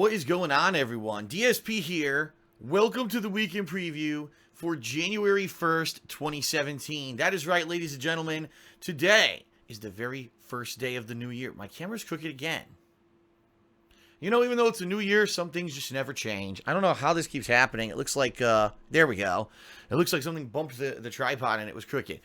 What is going on, everyone? DSP here. Welcome to the weekend preview for January 1st, 2017. That is right, ladies and gentlemen. Today is the very first day of the new year. My camera's crooked again. You know, even though it's a new year, some things just never change. I don't know how this keeps happening. It looks like, there we go. It looks like something bumped the tripod and it was crooked.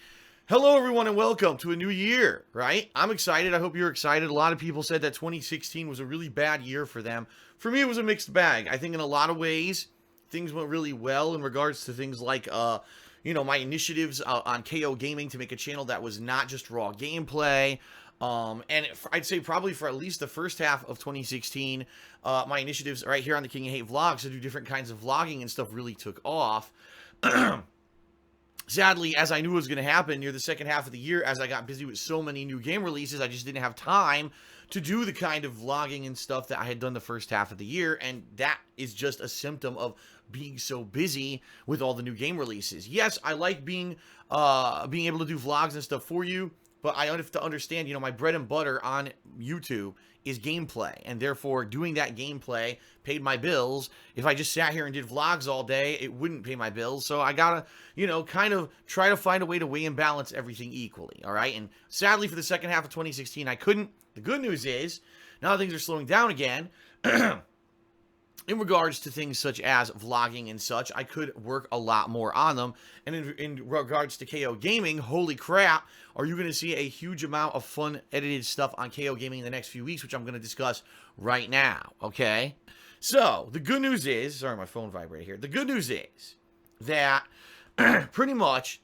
Hello, everyone, and welcome to a new year, right? I'm excited. I hope you're excited. A lot of people said that 2016 was a really bad year for them. For me, it was a mixed bag. I think in a lot of ways, things went really well in regards to things like, my initiatives on KO Gaming to make a channel that was not just raw gameplay. I'd say probably for at least the first half of 2016, my initiatives right here on the King of Hate Vlogs to do different kinds of vlogging and stuff really took off. Sadly, as I knew was going to happen near the second half of the year, as I got busy with so many new game releases, I just didn't have time to do the kind of vlogging and stuff that I had done the first half of the year, and that is just a symptom of being so busy with all the new game releases. Yes, I like being able to do vlogs and stuff for you, but I have to understand, my bread and butter on YouTube is gameplay, and therefore doing that gameplay paid my bills. If I just sat here and did vlogs all day, it wouldn't pay my bills. So I gotta, kind of try to find a way to weigh and balance everything equally, all right? And sadly, for the second half of 2016, I couldn't. The good news is, now things are slowing down again. In regards to things such as vlogging and such, I could work a lot more on them. And in regards to KO Gaming, holy crap, are you going to see a huge amount of fun edited stuff on KO Gaming in the next few weeks, which I'm going to discuss right now, okay? So, the good news is, sorry, my phone vibrated here. The good news is that pretty much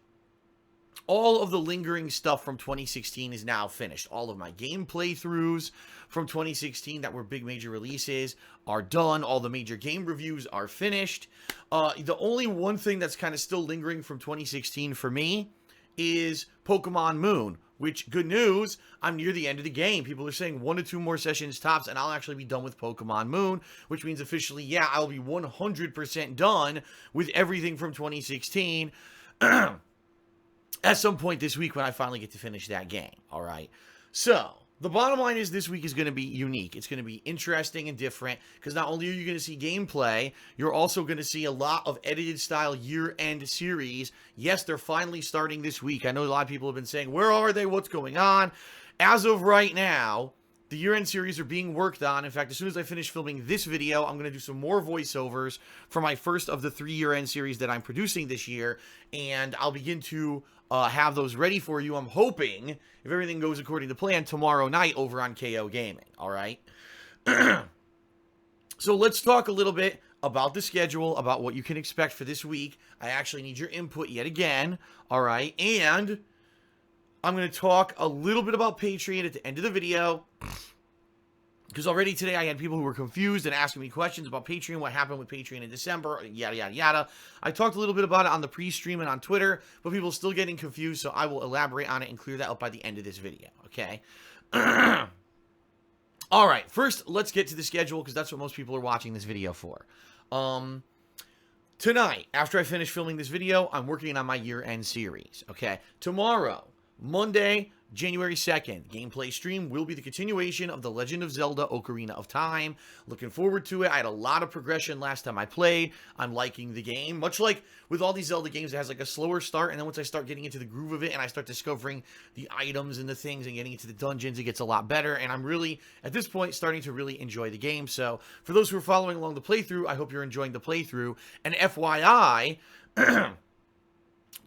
all of the lingering stuff from 2016 is now finished. All of my game playthroughs from 2016 that were big major releases are done. All the major game reviews are finished. The only one thing that's kind of still lingering from 2016 for me is Pokemon Moon, which, good news, I'm near the end of the game. People are saying 1 to 2 more sessions tops, and I'll actually be done with Pokemon Moon, which means officially, yeah, I'll be 100% done with everything from 2016 at some point this week when I finally get to finish that game, all right? So, the bottom line is this week is going to be unique. It's going to be interesting and different because not only are you going to see gameplay, you're also going to see a lot of edited style year-end series. Yes, they're finally starting this week. I know a lot of people have been saying, where are they? What's going on? As of right now, the year-end series are being worked on. In fact, as soon as I finish filming this video, I'm going to do some more voiceovers for my first of the 3 year-end series that I'm producing this year, and I'll begin to have those ready for you. I'm hoping, if everything goes according to plan, tomorrow night over on KO Gaming, all right? So let's talk a little bit about the schedule, about what you can expect for this week. I actually need your input yet again, all right? And I'm going to talk a little bit about Patreon at the end of the video, because already today I had people who were confused and asking me questions about Patreon, what happened with Patreon in December, yada, yada, yada. I talked a little bit about it on the pre-stream and on Twitter, but people are still getting confused, so I will elaborate on it and clear that up by the end of this video, okay? All right, first, let's get to the schedule, because that's what most people are watching this video for. Tonight, after I finish filming this video, I'm working on my year-end series, okay? Tomorrow, Monday, January 2nd, gameplay stream will be the continuation of The Legend of Zelda Ocarina of Time. Looking forward to it. I had a lot of progression last time I played. I'm liking the game. Much like with all these Zelda games, it has like a slower start, and then once I start getting into the groove of it and I start discovering the items and the things and getting into the dungeons, it gets a lot better, and I'm really, at this point, starting to really enjoy the game. So, for those who are following along the playthrough, I hope you're enjoying the playthrough. And FYI,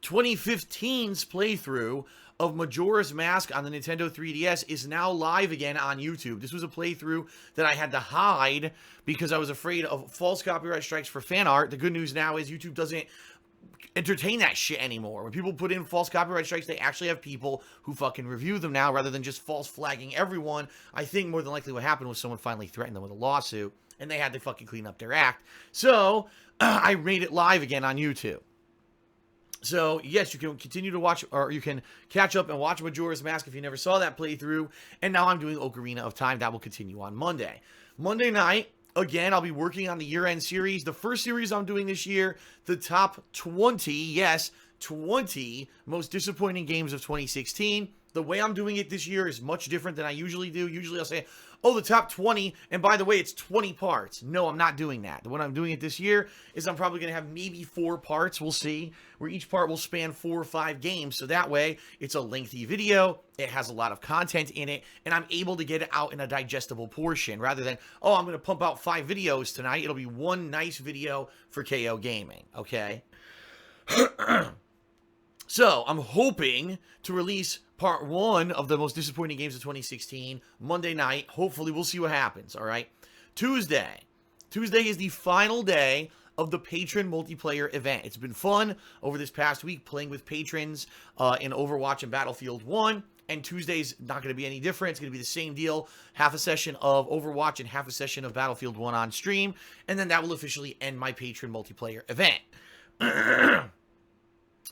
2015's playthrough of Majora's Mask on the Nintendo 3DS is now live again on YouTube. This was a playthrough that I had to hide because I was afraid of false copyright strikes for fan art. The good news now is YouTube doesn't entertain that shit anymore. When people put in false copyright strikes, they actually have people who fucking review them now rather than just false flagging everyone. I think more than likely what happened was someone finally threatened them with a lawsuit, and they had to fucking clean up their act. So, I made it live again on YouTube. So, yes, you can continue to watch, or you can catch up and watch Majora's Mask if you never saw that playthrough. And now I'm doing Ocarina of Time. That will continue on Monday. Monday night, again, I'll be working on the year-end series. The first series I'm doing this year, the top 20, yes, 20 most disappointing games of 2016. The way I'm doing it this year is much different than I usually do. Usually I'll say, oh, the top 20, and by the way, it's 20 parts. No, I'm not doing that. The way I'm doing it this year is I'm probably going to have maybe 4 parts, we'll see, where each part will span 4 or 5 games. So that way, it's a lengthy video, it has a lot of content in it, and I'm able to get it out in a digestible portion, rather than, oh, I'm going to pump out 5 videos tonight. It'll be one nice video for KO Gaming, okay? So, I'm hoping to release part 1 of the most disappointing games of 2016 Monday night. Hopefully, we'll see what happens, all right? Tuesday is the final day of the patron multiplayer event. It's been fun over this past week playing with patrons in Overwatch and Battlefield 1. And Tuesday's not going to be any different. It's going to be the same deal. Half a session of Overwatch and half a session of Battlefield 1 on stream. And then that will officially end my patron multiplayer event.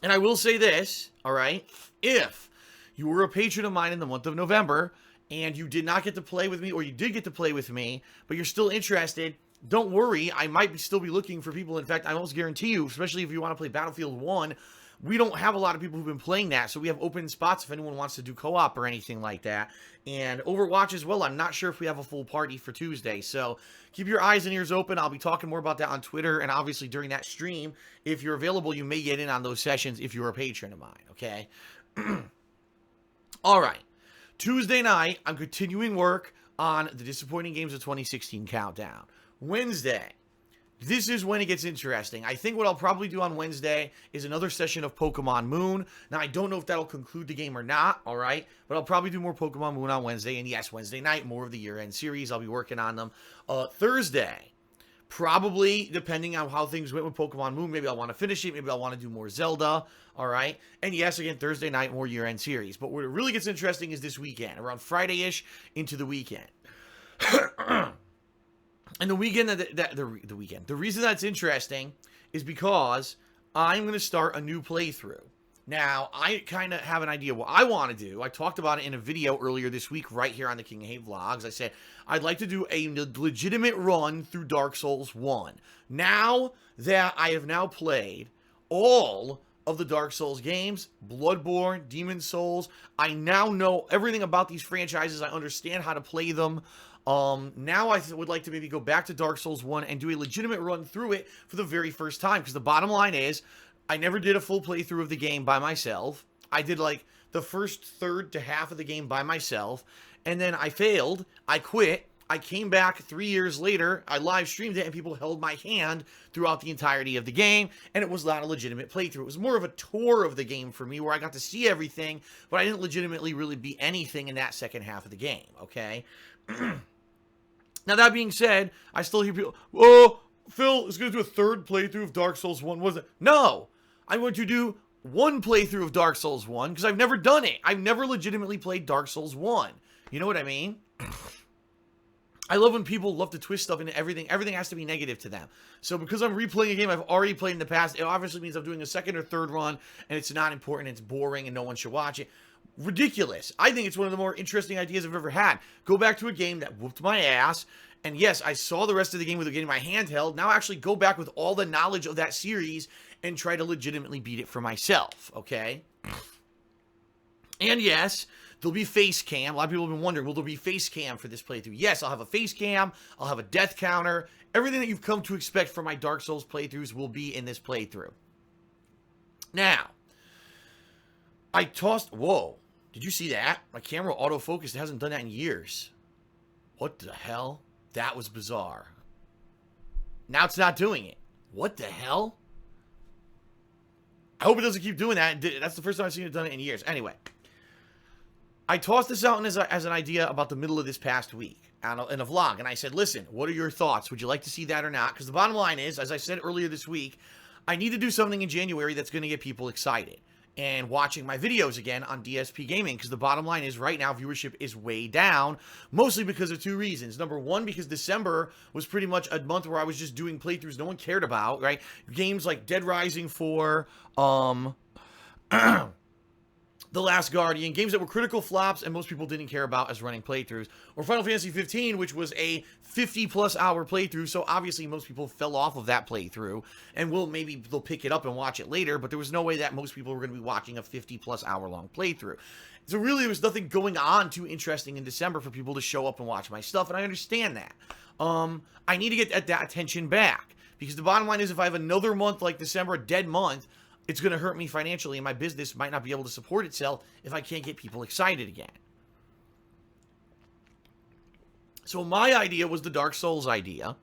And I will say this, all right? If you were a patron of mine in the month of November and you did not get to play with me, or you did get to play with me, but you're still interested, don't worry. I might still be looking for people. In fact, I almost guarantee you, especially if you want to play Battlefield 1, we don't have a lot of people who've been playing that, so we have open spots if anyone wants to do co-op or anything like that. And Overwatch as well, I'm not sure if we have a full party for Tuesday, so keep your eyes and ears open. I'll be talking more about that on Twitter, and obviously during that stream, if you're available, you may get in on those sessions if you're a patron of mine, okay? All right. Tuesday night, I'm continuing work on the disappointing games of 2016 countdown. Wednesday, this is when it gets interesting. I think what I'll probably do on Wednesday is another session of Pokemon Moon. Now, I don't know if that'll conclude the game or not, all right? But I'll probably do more Pokemon Moon on Wednesday. And yes, Wednesday night, more of the year-end series. I'll be working on them. Thursday, probably, depending on how things went with Pokemon Moon, maybe I'll want to finish it. Maybe I'll want to do more Zelda, all right? And yes, again, Thursday night, more year-end series. But what really gets interesting is this weekend, around Friday-ish into the weekend. And the weekend, the reason that's interesting is because I'm going to start a new playthrough. Now, I kind of have an idea what I want to do. I talked about it in a video earlier this week right here on the King Hay Vlogs. I said I'd like to do a legitimate run through Dark Souls 1. Now that I have now played all of the Dark Souls games, Bloodborne, Demon Souls, I now know everything about these franchises. I understand how to play them. Now I would like to maybe go back to Dark Souls 1 and do a legitimate run through it for the very first time. Because the bottom line is, I never did a full playthrough of the game by myself. I did like the first third to half of the game by myself. And then I failed. I quit. I came back 3 years later. I live streamed it and people held my hand throughout the entirety of the game. And it was not a legitimate playthrough. It was more of a tour of the game for me where I got to see everything. But I didn't legitimately really beat anything in that second half of the game. Okay? Now, that being said, I still hear people, oh, Phil is going to do a third playthrough of Dark Souls 1. Was it? No, I'm going to do one playthrough of Dark Souls 1 because I've never done it. I've never legitimately played Dark Souls 1. You know what I mean? I love when people love to twist stuff into everything. Everything has to be negative to them. So because I'm replaying a game I've already played in the past, it obviously means I'm doing a second or third run, and it's not important, it's boring, and no one should watch it. Ridiculous. I think it's one of the more interesting ideas I've ever had. Go back to a game that whooped my ass, and yes, I saw the rest of the game with getting my handheld. Now actually go back with all the knowledge of that series and try to legitimately beat it for myself, okay? And yes, there'll be face cam. A lot of people have been wondering, will there be face cam for this playthrough? Yes, I'll have a face cam. I'll have a death counter. Everything that you've come to expect from my Dark Souls playthroughs will be in this playthrough. Now, I tossed... Whoa. Did you see that? My camera autofocused. It hasn't done that in years. What the hell? That was bizarre. Now it's not doing it. What the hell? I hope it doesn't keep doing that. That's the first time I've seen it done it in years. Anyway. I tossed this out as an idea about the middle of this past week in a vlog. And I said, listen, what are your thoughts? Would you like to see that or not? Because the bottom line is, as I said earlier this week, I need to do something in January that's going to get people excited and watching my videos again on DSP Gaming, because the bottom line is right now viewership is way down, mostly because of two reasons. Number one, because December was pretty much a month where I was just doing playthroughs no one cared about, right? Games like Dead Rising 4, The Last Guardian, games that were critical flops and most people didn't care about as running playthroughs, or Final Fantasy 15, which was a 50-plus hour playthrough, so obviously most people fell off of that playthrough, and maybe they'll pick it up and watch it later, but there was no way that most people were going to be watching a 50-plus hour long playthrough. So really, there was nothing going on too interesting in December for people to show up and watch my stuff, and I understand that. I need to get that attention back, because the bottom line is, if I have another month like December, a dead month, it's going to hurt me financially, and my business might not be able to support itself if I can't get people excited again. So my idea was the Dark Souls idea,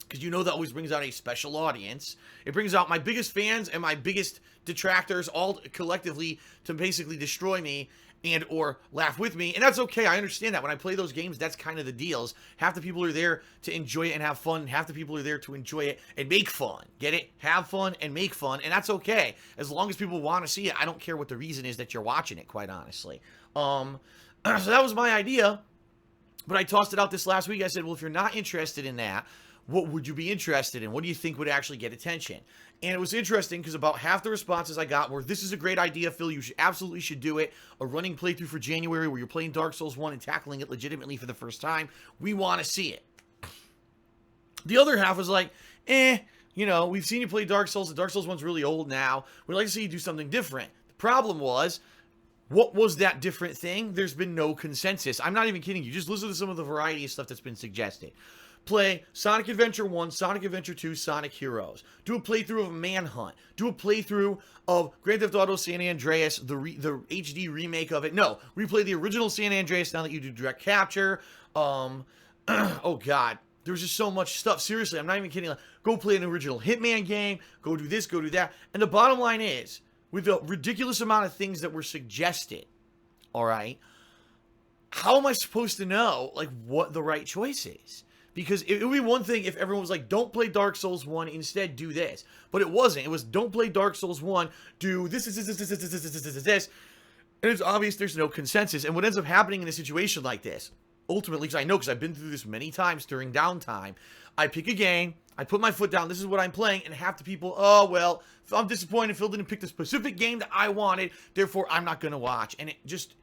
because you know that always brings out a special audience. It brings out my biggest fans and my biggest detractors all collectively to basically destroy me and or laugh with me, and that's okay. I understand that. When I play those games, that's kind of the deals. Half the people are there to enjoy it and have fun. Half the people are there to enjoy it and make fun. Get it? Have fun and make fun, and that's okay. As long as people want to see it, I don't care what the reason is that you're watching it, quite honestly. So that was my idea, but I tossed it out this last week. I said, well, if you're not interested in that, what would you be interested in? What do you think would actually get attention? And it was interesting because about half the responses I got were, this is a great idea, Phil. You absolutely should do it. A running playthrough for January where you're playing Dark Souls 1 and tackling it legitimately for the first time. We want to see it. The other half was like, you know, we've seen you play Dark Souls. The Dark Souls 1's really old now. We'd like to see you do something different. The problem was, what was that different thing? There's been no consensus. I'm not even kidding you. Just listen to some of the variety of stuff that's been suggested. Play Sonic Adventure 1, Sonic Adventure 2, Sonic Heroes. Do a playthrough of Manhunt. Do a playthrough of Grand Theft Auto San Andreas, the HD remake of it. No, replay the original San Andreas now that you do direct capture. Oh, God. There's just so much stuff. Seriously, I'm not even kidding. Like, go play an original Hitman game. Go do this, go do that. And the bottom line is, with the ridiculous amount of things that were suggested, all right, how am I supposed to know, like, what the right choice is? Because it would be one thing if everyone was like, don't play Dark Souls 1, instead do this. But it wasn't. It was, don't play Dark Souls 1, do this. And it's obvious there's no consensus. And what ends up happening in a situation like this, ultimately, because I know, because I've been through this many times during downtime, I pick a game, I put my foot down, this is what I'm playing, and half the people, oh, well, I'm disappointed Phil didn't pick the specific game that I wanted, therefore I'm not going to watch. And it just,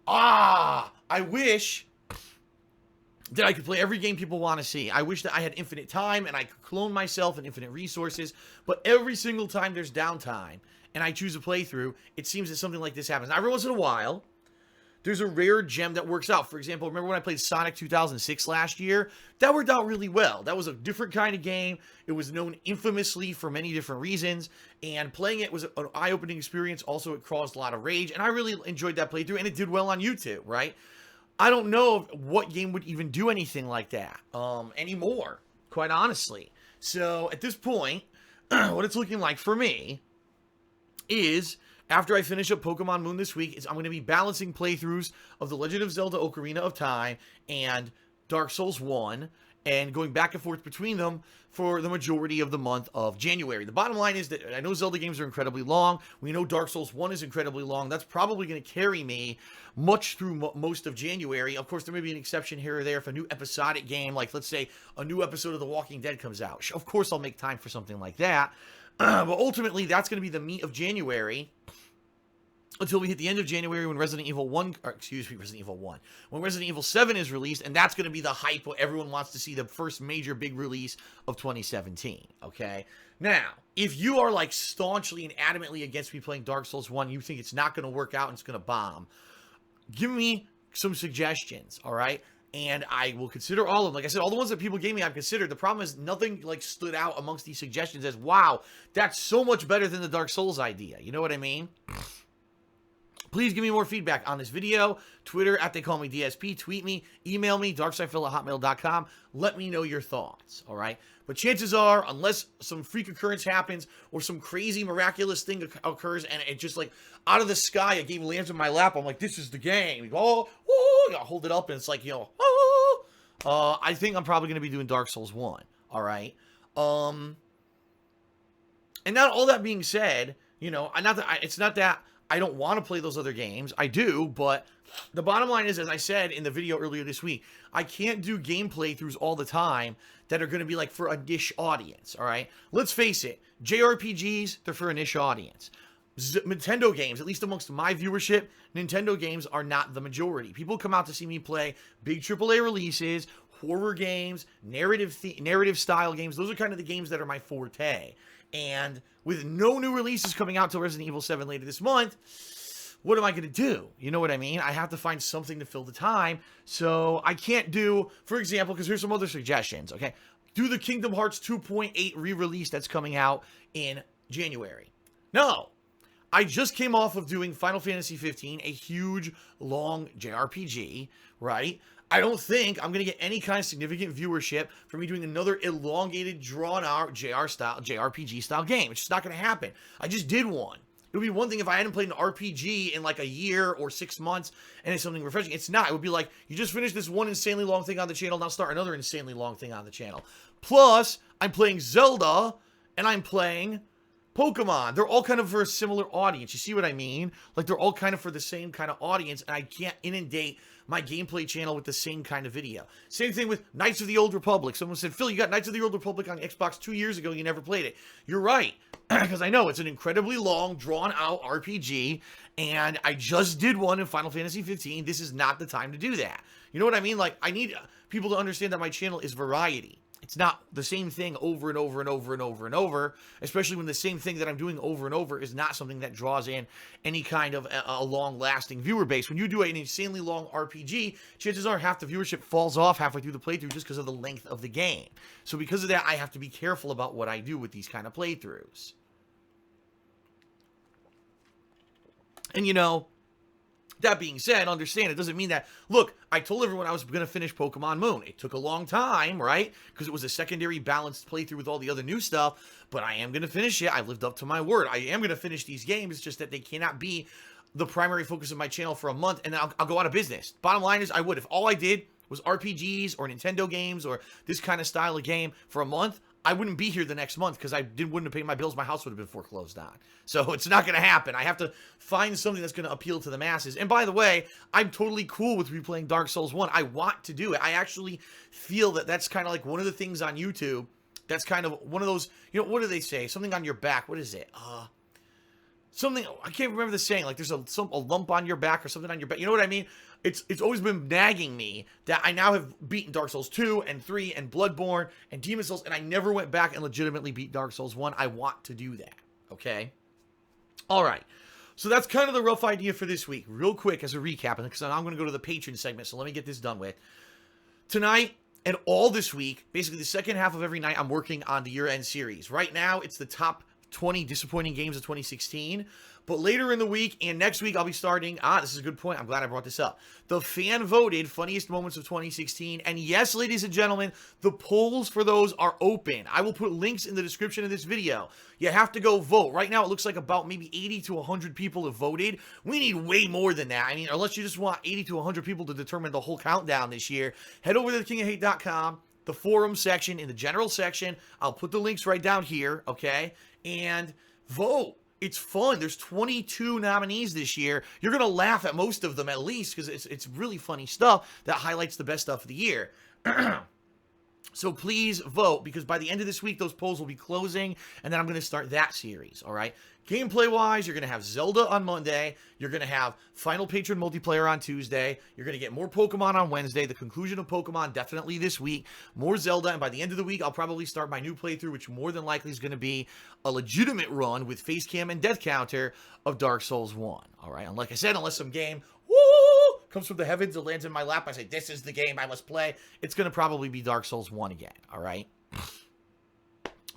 I wish that I could play every game people want to see. I wish that I had infinite time and I could clone myself and infinite resources, but every single time there's downtime and I choose a playthrough, it seems that something like this happens. Now, every once in a while, there's a rare gem that works out. For example, remember when I played Sonic 2006 last year? That worked out really well. That was a different kind of game. It was known infamously for many different reasons, and playing it was an eye-opening experience. Also, it caused a lot of rage, and I really enjoyed that playthrough, and it did well on YouTube, right? I don't know what game would even do anything like that anymore, quite honestly. So, at this point, what it's looking like for me is, after I finish up Pokemon Moon this week, I'm going to be balancing playthroughs of The Legend of Zelda Ocarina of Time and Dark Souls 1, and going back and forth between them for the majority of the month of January. The bottom line is that I know Zelda games are incredibly long. We know Dark Souls 1 is incredibly long. That's probably going to carry me much through most of January. Of course, there may be an exception here or there if a new episodic game, like let's say a new episode of The Walking Dead comes out. Of course, I'll make time for something like that. But ultimately, that's going to be the meat of January until we hit the end of January when Resident Evil 1, when Resident Evil 7 is released, and that's going to be the hype where everyone wants to see the first major big release of 2017, okay? Now, if you are like staunchly and adamantly against me playing Dark Souls 1, you think it's not going to work out and it's going to bomb, give me some suggestions, all right? And I will consider all of them. Like I said, all the ones that people gave me, I've considered. The problem is nothing like stood out amongst these suggestions as, wow, that's so much better than the Dark Souls idea. You know what I mean? Please give me more feedback on this video. Twitter, @TheyCallMeDSP. Tweet me. Email me, darksidephil@hotmail.com. Let me know your thoughts, all right? But chances are, unless some freak occurrence happens or some crazy miraculous thing occurs and it just like out of the sky, a game lands in my lap, I'm like, this is the game. Oh, I hold it up and it's like, you know, I think I'm probably going to be doing Dark Souls 1, all right? And now all that being said, you know, it's not that I don't want to play those other games. I do, but the bottom line is, as I said in the video earlier this week, I can't do game playthroughs all the time that are going to be like for a niche audience, all right? Let's face it, JRPGs, they're for a niche audience. Nintendo games, at least amongst my viewership, Nintendo games are not the majority. People come out to see me play big AAA releases, horror games, narrative style games. Those are kind of the games that are my forte. And with no new releases coming out till Resident Evil 7 later this month, what am I going to do? You know what I mean? I have to find something to fill the time. So I can't do, for example, because here's some other suggestions, okay? Do the Kingdom Hearts 2.8 re-release that's coming out in January. No. I just came off of doing Final Fantasy 15, a huge, long JRPG, right? I don't think I'm going to get any kind of significant viewership for me doing another elongated, drawn-out JRPG-style game. It's just not going to happen. I just did one. It would be one thing if I hadn't played an RPG in like a year or 6 months and it's something refreshing. It's not. It would be like, you just finished this one insanely long thing on the channel, now start another insanely long thing on the channel. Plus, I'm playing Zelda, and I'm playing Pokemon. They're all kind of for a similar audience. You see what I mean? Like, they're all kind of for the same kind of audience, and I can't inundate my gameplay channel with the same kind of video. Same thing with Knights of the Old Republic. Someone said, Phil, you got Knights of the Old Republic on Xbox 2 years ago, you never played it. You're right, because I know it's an incredibly long, drawn-out RPG, and I just did one in Final Fantasy 15. This is not the time to do that. You know what I mean? Like, I need people to understand that my channel is variety. It's not the same thing over and over and over and over and over, especially when the same thing that I'm doing over and over is not something that draws in any kind of a long-lasting viewer base. When you do an insanely long RPG, chances are half the viewership falls off halfway through the playthrough just because of the length of the game. So because of that, I have to be careful about what I do with these kind of playthroughs. And you know, that being said, understand, it doesn't mean that, look, I told everyone I was going to finish Pokemon Moon. It took a long time, right? Because it was a secondary balanced playthrough with all the other new stuff, but I am going to finish it. I lived up to my word. I am going to finish these games. It's just that they cannot be the primary focus of my channel for a month, and then I'll go out of business. Bottom line is, I would. If all I did was RPGs or Nintendo games or this kind of style of game for a month, I wouldn't be here the next month because wouldn't have paid my bills. My house would have been foreclosed on. So it's not going to happen. I have to find something that's going to appeal to the masses. And by the way, I'm totally cool with replaying Dark Souls 1. I want to do it. I actually feel that that's kind of like one of the things on YouTube. That's kind of one of those, you know, what do they say? Something on your back. What is it? Something, I can't remember the saying. Like there's a lump on your back or something on your back. You know what I mean? It's always been nagging me that I now have beaten Dark Souls 2 and 3 and Bloodborne and Demon Souls, and I never went back and legitimately beat Dark Souls 1. I want to do that, okay? All right, so that's kind of the rough idea for this week. Real quick as a recap, because I'm going to go to the Patreon segment, so let me get this done with. Tonight and all this week, basically the second half of every night, I'm working on the year-end series. Right now, it's the top 20 disappointing games of 2016. But later in the week and next week, I'll be starting, this is a good point. I'm glad I brought this up. The fan-voted funniest moments of 2016. And yes, ladies and gentlemen, the polls for those are open. I will put links in the description of this video. You have to go vote. Right now, it looks like about maybe 80 to 100 people have voted. We need way more than that. I mean, unless you just want 80 to 100 people to determine the whole countdown this year, head over to thekingofhate.com, the forum section, in the general section. I'll put the links right down here, okay? And vote. It's fun. There's 22 nominees this year. You're going to laugh at most of them at least because it's really funny stuff that highlights the best stuff of the year. So please vote because by the end of this week, those polls will be closing and then I'm going to start that series, all right? Gameplay-wise, you're going to have Zelda on Monday. You're going to have Final Patron multiplayer on Tuesday. You're going to get more Pokemon on Wednesday. The conclusion of Pokemon definitely this week. More Zelda, and by the end of the week, I'll probably start my new playthrough, which more than likely is going to be a legitimate run with face cam and death counter of Dark Souls 1. All right, and like I said, unless some game comes from the heavens and lands in my lap, I say, this is the game I must play. It's going to probably be Dark Souls 1 again, all right?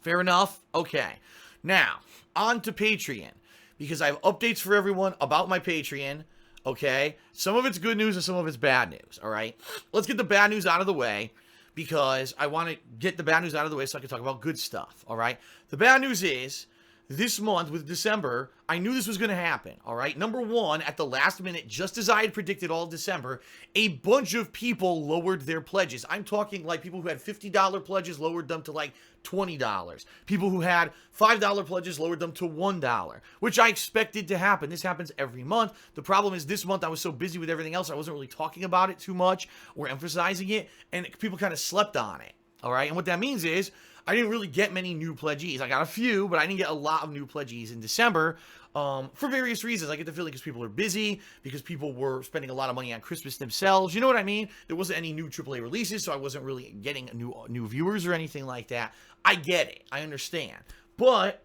Fair enough? Okay. Now, on to Patreon, because I have updates for everyone about my Patreon, okay? Some of it's good news and some of it's bad news, all right? Let's get the bad news out of the way, because I want to get the bad news out of the way so I can talk about good stuff, all right? The bad news is, this month, with December, I knew this was going to happen, all right? Number one, at the last minute, just as I had predicted all December, a bunch of people lowered their pledges. I'm talking like people who had $50 pledges lowered them to like $20. People who had $5 pledges lowered them to $1, which I expected to happen. This happens every month. The problem is this month I was so busy with everything else, I wasn't really talking about it too much or emphasizing it, and people kind of slept on it. All right. And what that means is I didn't really get many new pledgees. I got a few, but I didn't get a lot of new pledgees in December for various reasons. I get the feeling because people are busy, because people were spending a lot of money on Christmas themselves. You know what I mean? There wasn't any new AAA releases, so I wasn't really getting new viewers or anything like that. I get it. I understand. But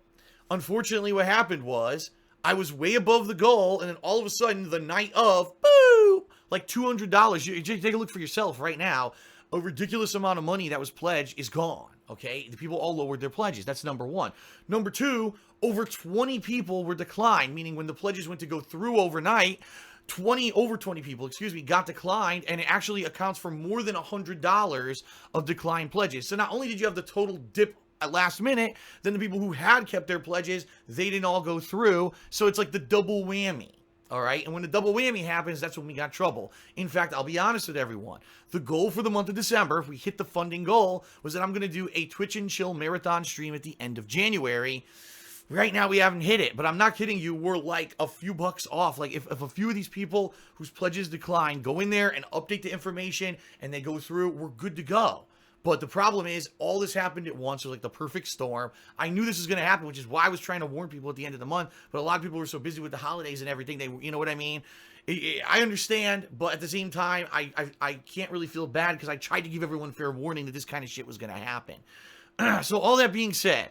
unfortunately, what happened was I was way above the goal, and then all of a sudden, the night of, boom, like $200. You take a look for yourself right now. A ridiculous amount of money that was pledged is gone, okay? The people all lowered their pledges. That's number one. Number two, over 20 people were declined, meaning when the pledges went to go through overnight, over 20 people, got declined, and it actually accounts for more than $100 of declined pledges. So not only did you have the total dip at last minute, then the people who had kept their pledges, they didn't all go through. So it's like the double whammy. All right. And when the double whammy happens, that's when we got trouble. In fact, I'll be honest with everyone. The goal for the month of December, if we hit the funding goal, was that I'm going to do a Twitch and Chill marathon stream at the end of January. Right now, we haven't hit it, but I'm not kidding you. We're like a few bucks off. Like if a few of these people whose pledges decline go in there and update the information and they go through, we're good to go. But the problem is, all this happened at once. It was like the perfect storm. I knew this was going to happen, which is why I was trying to warn people at the end of the month. But a lot of people were so busy with the holidays and everything. You know what I mean? I understand, but at the same time, I can't really feel bad because I tried to give everyone fair warning that this kind of shit was going to happen. So all that being said,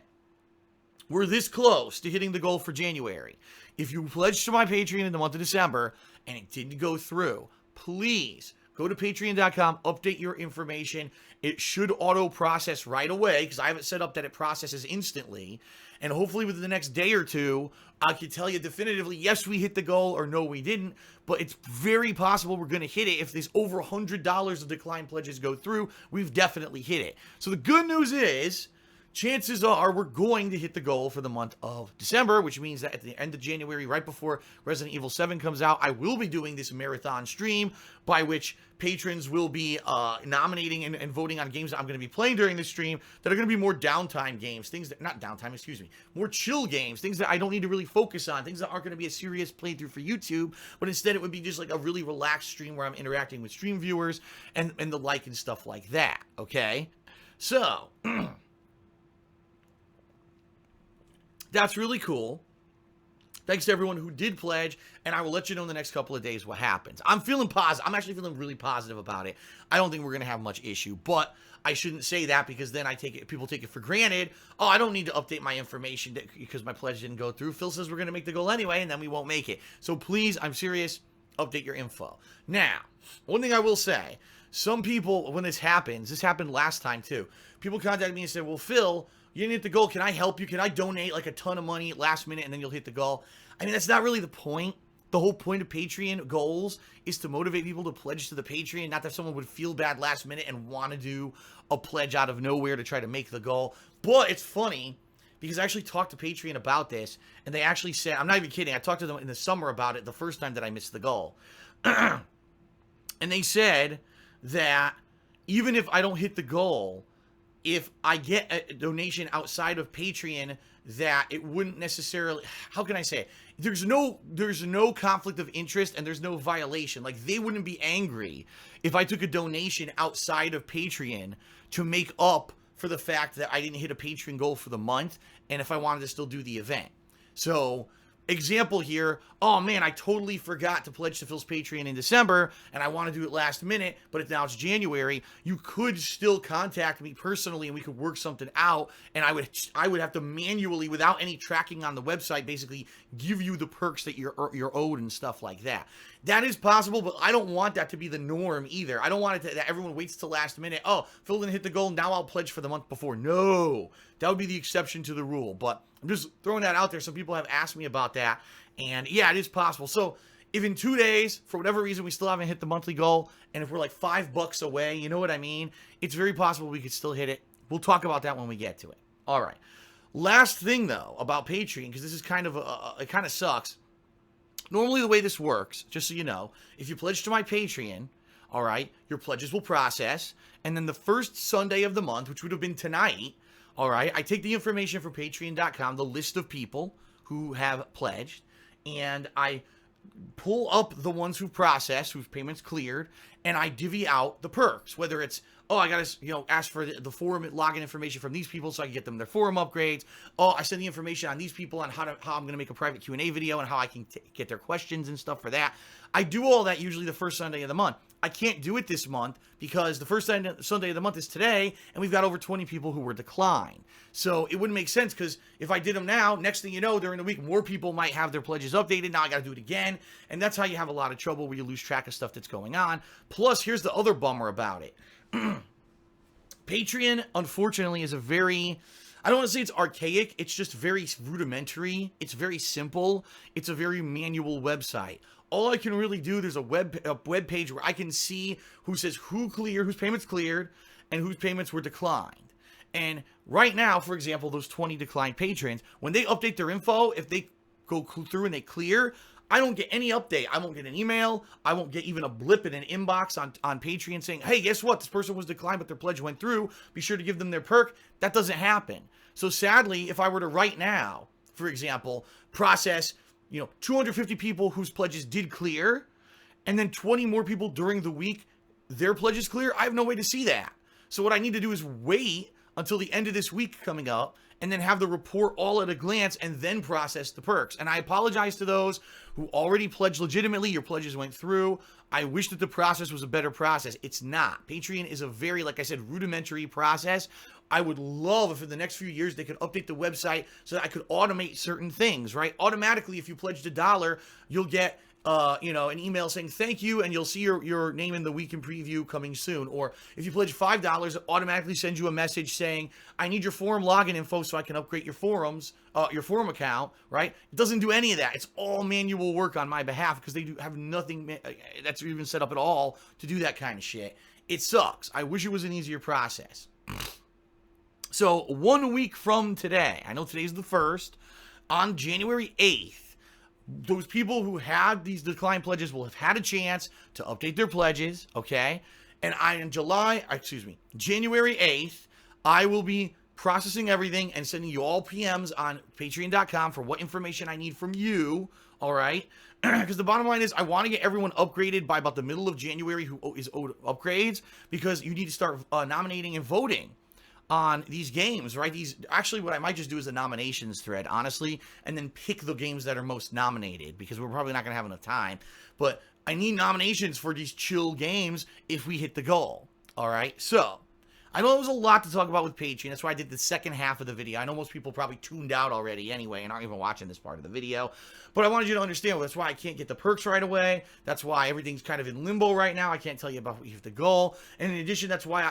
we're this close to hitting the goal for January. If you pledged to my Patreon in the month of December and it didn't go through, please go to patreon.com, update your information. It should auto-process right away because I have it set up that it processes instantly. And hopefully within the next day or two, I can tell you definitively, yes, we hit the goal or no, we didn't. But it's very possible we're going to hit it. If there's over $100 of declined pledges go through, we've definitely hit it. So the good news is, chances are we're going to hit the goal for the month of December, which means that at the end of January, right before Resident Evil 7 comes out, I will be doing this marathon stream by which patrons will be nominating and voting on games that I'm going to be playing during this stream that are going to be more downtime games, things that, not downtime, excuse me, more chill games, things that I don't need to really focus on, things that aren't going to be a serious playthrough for YouTube, but instead it would be just like a really relaxed stream where I'm interacting with stream viewers and the like and stuff like that, okay? So... that's really cool. Thanks to everyone who did pledge, and I will let you know in the next couple of days what happens. I'm feeling positive. I'm actually feeling really positive about it. I don't think we're going to have much issue, but I shouldn't say that because then people take it for granted. Oh, I don't need to update my information because my pledge didn't go through. Phil says we're going to make the goal anyway, and then we won't make it. So please, I'm serious, update your info. Now, one thing I will say, some people, when this happened last time too, people contacted me and said, well, Phil, you didn't hit the goal. Can I help you? Can I donate like a ton of money at last minute and then you'll hit the goal? I mean, that's not really the point. The whole point of Patreon goals is to motivate people to pledge to the Patreon, not that someone would feel bad last minute and want to do a pledge out of nowhere to try to make the goal. But it's funny because I actually talked to Patreon about this and they actually said, I'm not even kidding, I talked to them in the summer about it the first time that I missed the goal. And they said that even if I don't hit the goal, if I get a donation outside of Patreon, that it wouldn't necessarily, how can I say it? There's no conflict of interest and there's no violation. Like, they wouldn't be angry if I took a donation outside of Patreon to make up for the fact that I didn't hit a Patreon goal for the month and if I wanted to still do the event. So, example here, oh man, I totally forgot to pledge to Phil's Patreon in December, and I want to do it last minute, but now it's January. You could still contact me personally, and we could work something out, and I would have to manually, without any tracking on the website, basically give you the perks that you're owed and stuff like that. That is possible, but I don't want that to be the norm either. I don't want it that everyone waits till last minute. Oh, Phil didn't hit the goal, now I'll pledge for the month before. No, that would be the exception to the rule, but I'm just throwing that out there. Some people have asked me about that, and yeah, it is possible. So if in 2 days, for whatever reason, we still haven't hit the monthly goal, and if we're like $5 away, you know what I mean? It's very possible we could still hit it. We'll talk about that when we get to it. All right. Last thing, though, about Patreon, because this is kind of, it kind of sucks. Normally, the way this works, just so you know, if you pledge to my Patreon, all right, your pledges will process, and then the first Sunday of the month, which would have been tonight, all right, I take the information from patreon.com, the list of people who have pledged, and I pull up the ones who processed, whose payments cleared, and I divvy out the perks, whether it's, oh, I gotta, ask for the forum login information from these people so I can get them their forum upgrades. Oh, I send the information on these people on how I'm gonna make a private Q&A video and how I can get their questions and stuff for that. I do all that usually the first Sunday of the month. I can't do it this month because the first Sunday of the month is today, and we've got over 20 people who were declined. So it wouldn't make sense, because if I did them now, next thing you know, during the week, more people might have their pledges updated. Now I got to do it again, and that's how you have a lot of trouble, where you lose track of stuff that's going on. Plus, here's the other bummer about it. Patreon, unfortunately, is a very... I don't want to say it's archaic. It's just very rudimentary. It's very simple. It's a very manual website. All I can really do, there's a web page where I can see who says whose payments cleared and whose payments were declined. And right now, for example, those 20 declined patrons, when they update their info, if they go through and they clear, I don't get any update. I won't get an email. I won't get even a blip in an inbox on Patreon saying, hey, guess what? This person was declined, but their pledge went through. Be sure to give them their perk. That doesn't happen. So sadly, if I were to right now, for example, process 250 people whose pledges did clear, and then 20 more people during the week, their pledges clear, I have no way to see that. So what I need to do is wait until the end of this week coming up, and then have the report all at a glance, and then process the perks. And I apologize to those who already pledged legitimately. Your pledges went through. I wish that the process was a better process. It's not. Patreon is a very, like I said, rudimentary process. I would love if in the next few years they could update the website so that I could automate certain things, right? Automatically, if you pledged $1, you'll get an email saying thank you, and you'll see your name in the week in preview coming soon. Or if you pledge $5, it automatically sends you a message saying, I need your forum login info so I can upgrade your forum account, right? It doesn't do any of that. It's all manual work on my behalf, because they do have nothing that's even set up at all to do that kind of shit. It sucks. I wish it was an easier process. So 1 week from today, I know today's the 1st, on January 8th, those people who had these declined pledges will have had a chance to update their pledges, okay? And January 8th, I will be processing everything and sending you all PMs on patreon.com for what information I need from you, all right? Because the bottom line is, I want to get everyone upgraded by about the middle of January who is owed upgrades, because you need to start nominating and voting on these games, right? Actually, what I might just do is a nominations thread, honestly, and then pick the games that are most nominated, because we're probably not going to have enough time. But I need nominations for these chill games if we hit the goal, all right? So, I know there was a lot to talk about with Patreon. That's why I did the second half of the video. I know most people probably tuned out already anyway and aren't even watching this part of the video. But I wanted you to understand, that's why I can't get the perks right away. That's why everything's kind of in limbo right now. I can't tell you about what you have to goal. And in addition, that's why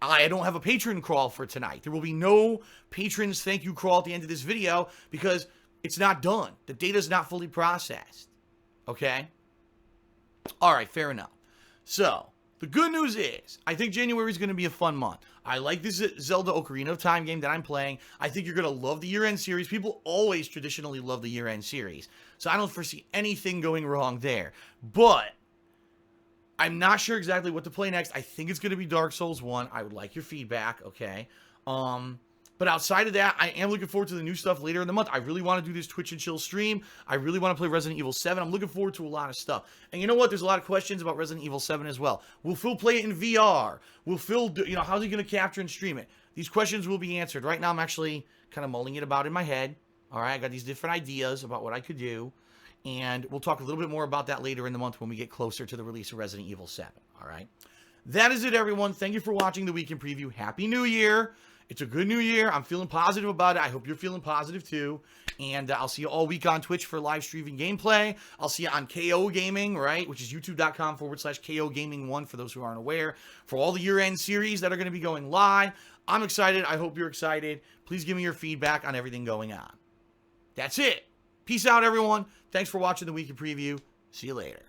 I don't have a patron crawl for tonight. There will be no patrons thank you crawl at the end of this video, because it's not done. The data's not fully processed. Okay? All right, fair enough. So, the good news is, I think January is going to be a fun month. I like this Zelda Ocarina of Time game that I'm playing. I think you're going to love the year-end series. People always traditionally love the year-end series. So I don't foresee anything going wrong there. But I'm not sure exactly what to play next. I think it's going to be Dark Souls 1. I would like your feedback, okay? But outside of that, I am looking forward to the new stuff later in the month. I really want to do this Twitch and Chill stream. I really want to play Resident Evil 7. I'm looking forward to a lot of stuff. And you know what? There's a lot of questions about Resident Evil 7 as well. Will Phil play it in VR? Will Phil do, how's he going to capture and stream it? These questions will be answered. Right now, I'm actually kind of mulling it about in my head. All right, I got these different ideas about what I could do. And we'll talk a little bit more about that later in the month when we get closer to the release of Resident Evil 7. All right. That is it, everyone. Thank you for watching the Weekend Preview. Happy New Year. It's a good new year. I'm feeling positive about it. I hope you're feeling positive too. And I'll see you all week on Twitch for live streaming gameplay. I'll see you on KO Gaming, right? Which is youtube.com/KO Gaming 1 for those who aren't aware. For all the year-end series that are going to be going live. I'm excited. I hope you're excited. Please give me your feedback on everything going on. That's it. Peace out, everyone. Thanks for watching the Weekend Preview. See you later.